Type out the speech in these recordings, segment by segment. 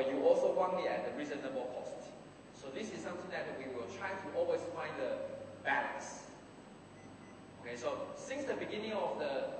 but you also want it at a reasonable cost. So this is something that we will try to always find the balance. Okay, so since the beginning of the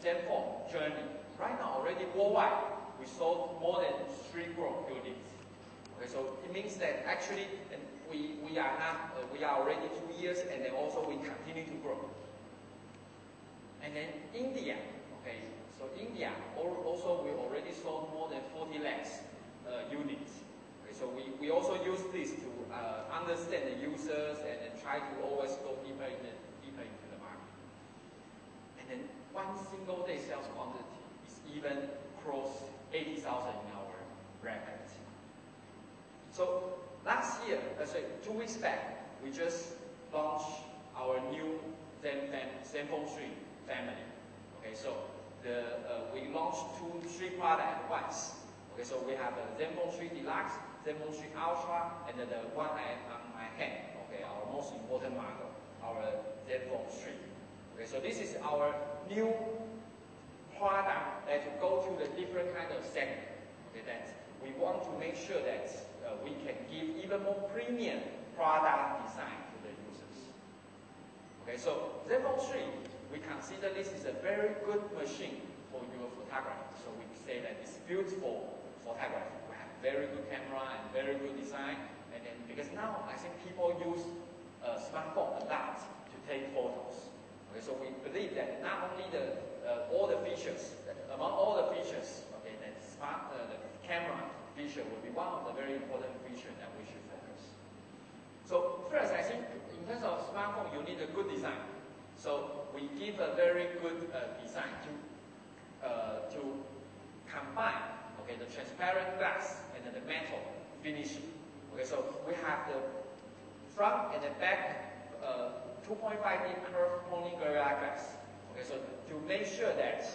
ZenFone journey, right now already worldwide, we sold more than 3 crore units. Okay, so it means that actually we are already 2 years, and then also we continue to grow. And then India, okay, so India also we already sold more than 40 lakhs units. Okay, so we also use this to understand the users and then try to always go deeper into the market. And then one single day sales quantity is even crossed 80,000 in our record. So last year, let's say 2 weeks back, we just launched our new ZenFone 3 family. Okay, so we launched 3 products at once. Okay, so we have the ZenFone 3 Deluxe, ZenFone 3 Ultra, and the one I have on my hand. Okay, our most important model, our ZenFone 3. Okay, so this is our new product that go to the different kind of segment. Okay, that we want to make sure that we can give even more premium product design to the users. Okay, so ZenFone 3, we consider this is a very good machine for your photography. So we say that it's built for photography. We have very good camera and very good design. And then because now I think people use smartphone a lot to take photos. Okay, so we believe that not only all the features, among all the features, okay, that the camera feature will be one of the very important features that we should focus. So first, I think in terms of smartphone, you need a good design. So we give a very good design to combine, okay, the transparent glass and the metal finishing. Okay, so we have the front and the back 2.5D curved pony gorilla glass. Okay, so to make sure that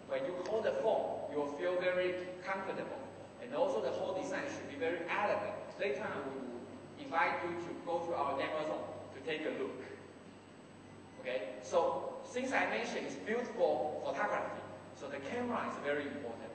when you hold the phone, you will feel very comfortable, and also the whole design should be very elegant. Later on, we will invite you to go to our demo zone to take a look. Okay, so since I mentioned it's built for photography, so the camera is very important.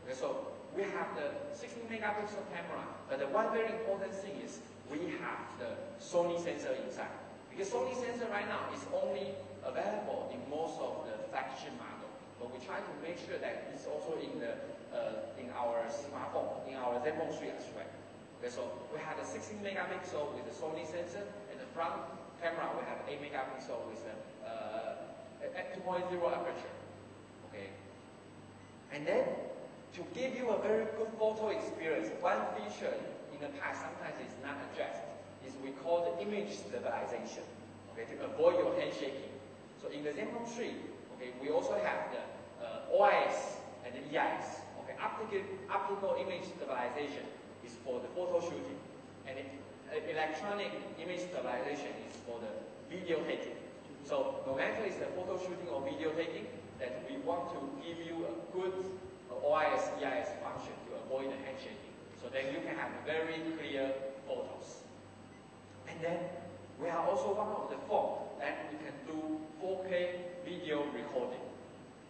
Okay, so we have the 16 megapixel camera, but the one very important thing is we have the Sony sensor inside. Because Sony sensor right now is only available in most of the flagship model, but we try to make sure that it's also in our smartphone, in our ZenBook 3 as well. Okay, so we have the 16 megapixel with the Sony sensor, and the front camera we have 8 megapixel with a 2.0 aperture. Okay, and then to give you a very good photo experience, one feature in the past sometimes is not addressed is we call the image stabilization. Okay, to avoid your hand shaking. So in the ZenBook 3, okay, we also have the OIS and the EIS. Okay, optical image stabilization is for the photo shooting, and electronic image stabilization is for the video taking. So no matter it's the photo shooting or video taking, that we want to give you a good OIS, EIS function to avoid the hand shaking. So then you can have very clear photos. And then we are also one of the phone that we can do 4K video recording.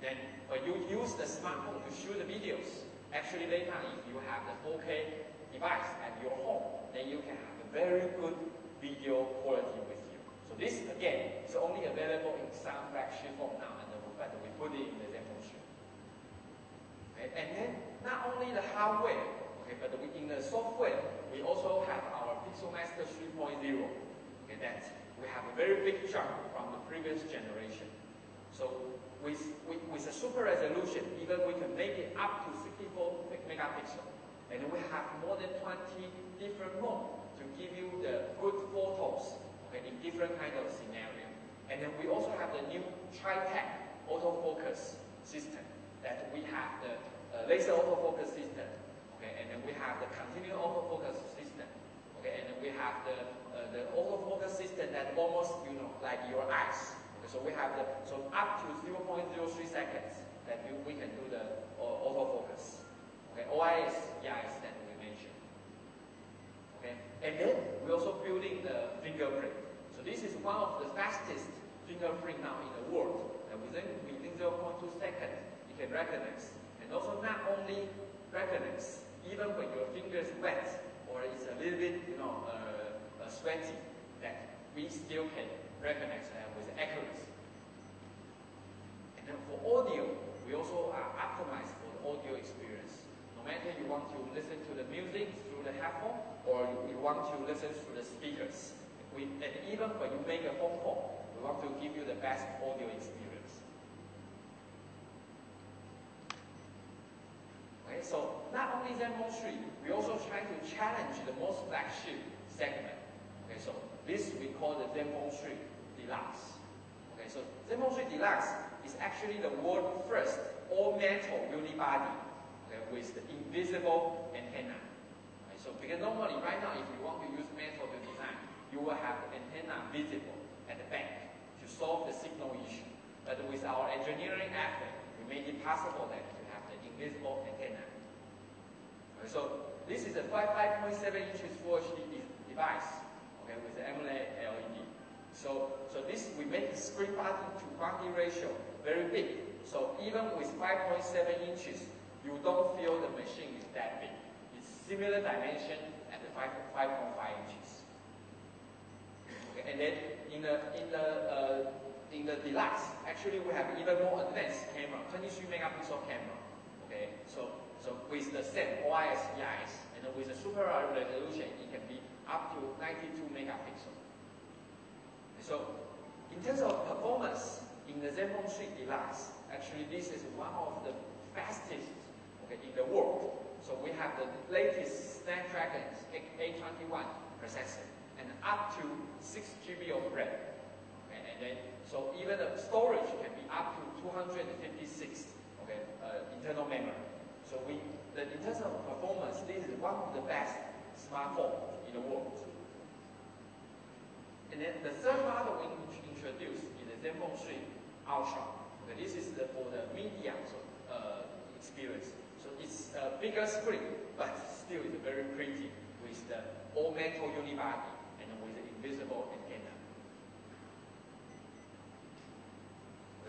Then when you use the smartphone to shoot the videos, actually later if you have the 4K device at your home, then you can have a very good video quality with you. So this again is only available in some flagship phone now, but we put it in the ZenBook 3. Okay? And then not only the hardware, okay, but in the software, we also have our Pixelmaster 3.0. Okay, that we have a very big jump from the previous generation. So with a super resolution, even we can make it up to 64 megapixel. And we have more than 20 different modes to give you the good photos, okay, in different kind of scenario. And then we also have the new tri-tech autofocus system that we have the laser autofocus system. Okay, and then we have the continuous autofocus system. Okay, and then we have the autofocus system that almost, like your eyes. Okay, so we have so up to 0.03 seconds that we can do the autofocus. Okay, OIS, EIS that we mentioned. Okay, and then we're also building the fingerprint. So this is one of the fastest fingerprint now in the world. And within 0.2 seconds, it can recognize. And also not only recognize, even when your fingers wet or it's a little bit, sweaty, that we still can recognize that with accuracy. And then for audio, we also are optimized for the audio experience. No matter you want to listen to the music through the headphone or you want to listen through the speakers. And even when you make a phone call, we want to give you the best audio experience. Okay, so not only ZenBook 3, we also try to challenge the most flagship segment. Okay, so this we call the ZenBook 3 Deluxe. Okay, so ZenBook 3 Deluxe is actually the world's first all-metal unibody, okay, with the invisible antenna. Okay, so because normally right now if you want to use metal to design, you will have the antenna visible at the back to solve the signal issue. But with our engineering effort, we made it possible that to have the invisible antenna. Okay, so this is a 5.7 inches Full HD device, okay, with the AMOLED LED. So this we make the screen body to body ratio very big. So even with 5.7 inches, you don't feel the machine is that big. It's similar dimension at the 5.5 inches. Okay, and then in the Deluxe, actually we have even more advanced camera, 23 megapixel camera. Okay, so with the same OIS, EIS, and with the super resolution, it can be up to 92 megapixel. So in terms of performance, in the ZenBook 3 Deluxe, actually this is one of the fastest, okay, in the world. So we have the latest Snapdragon 821 processor and up to 6 GB of RAM. Okay, and then so even the storage can be up to 256, okay, internal memory. So in terms of performance, this is one of the best smartphone in the world. And then the third model we introduced is the ZenBook 3 Ultra. Okay, this is for the media experience. So it's a bigger screen, but still it's very pretty with the all-metal unibody and with the invisible antenna.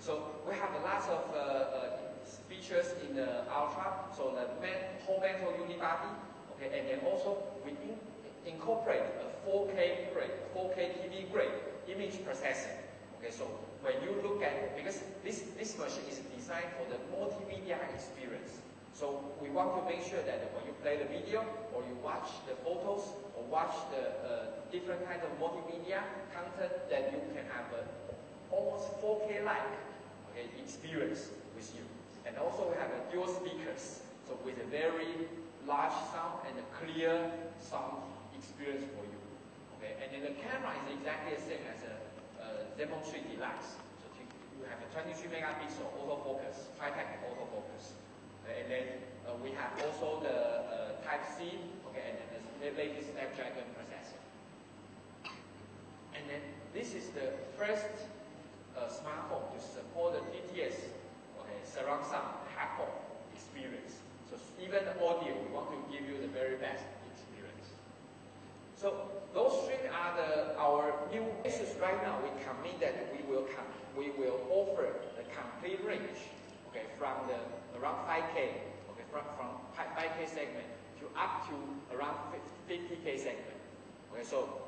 So we have lots of features in the Ultra. So the whole metal unibody, okay, and then also we incorporate a 4K TV grade image processor. Okay, so when you look at, because this machine is designed for the multimedia experience. So we want to make sure that when you play the video or you watch the photos or watch the different kind of multimedia content, that you can have a almost 4K-like, okay, experience with you. And also we have a dual speakers, so with a very large sound and a clear sound experience for you. Okay, and then the camera is exactly the same as a ZenBook 3 Deluxe. So you have a 23 megapixel autofocus, tri-tech autofocus. And then we have also the Type-C, okay, and then the latest Snapdragon processor. And then this is the first smartphone to support the DTS, okay, surround sound headphone experience. So even the audio, we want to give you the very best experience. So those three are our new ASUS right now. We commit that we will offer the complete range, okay, from the around 5K, okay, from 5K segment to up to around 50K segment. Okay, so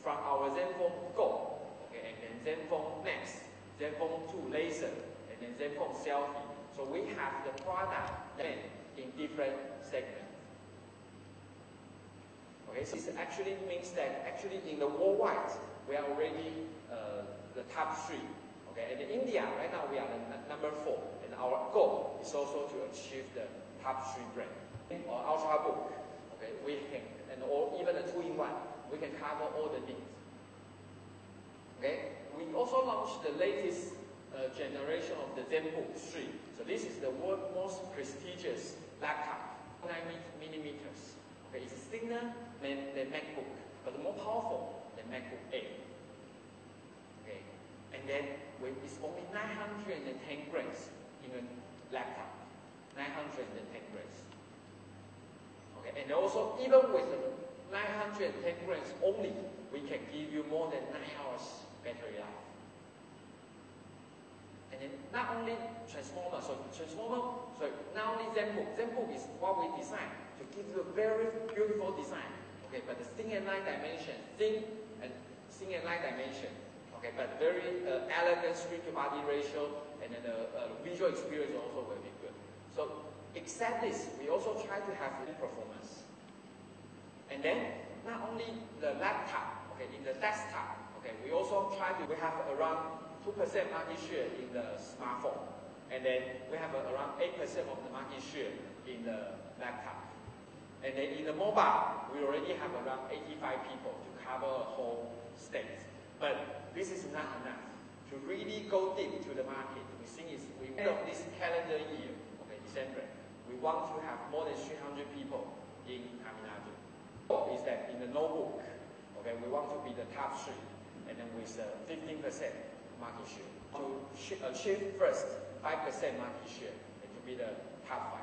from our ZenFone Go, okay, and then ZenFone Max, ZenFone 2 Laser, and then ZenFone Selfie. So we have the product in different segments. Okay, so this actually means that actually in the worldwide, we are already the top 3. Okay, and in India, right now we are the number 4. And our goal is also to achieve the top 3 brand. Or Ultrabook, okay, we can, or even the 2-in-1, we can cover all the needs. Okay, we also launched the latest generation of the ZenBook 3. So this is the world's most prestigious laptop, 9 millimeters. Okay, it's thinner than MacBook, but more powerful than MacBook Air. Okay, and then it's only 910 grams in a laptop. 910 grams. Okay, and also even with the 910 grams only, we can give you more than 9 hours battery life. And then not only transformer, so not only ZenBook. ZenBook is what we designed to to give you a very beautiful design. Okay, but the thin and light dimension, thin and light dimension. Okay, but very elegant screen to body ratio, and then the visual experience also will be good. So except this, we also try to have performance. And then not only the laptop, okay, in the desktop, okay, we also we have around 2% market share in the smartphone, and then we have around 8% of the market share in the laptop. And then in the mobile, we already have around 85 people to cover a whole state. But this is not enough. To really go deep to the market, we think we want this calendar year, okay, December, we want to have more than 300 people in Tamil Nadu. Is that in the notebook, okay, we want to be the top 3, and then with 15% market share. To achieve first 5% market share, and to be the top 5.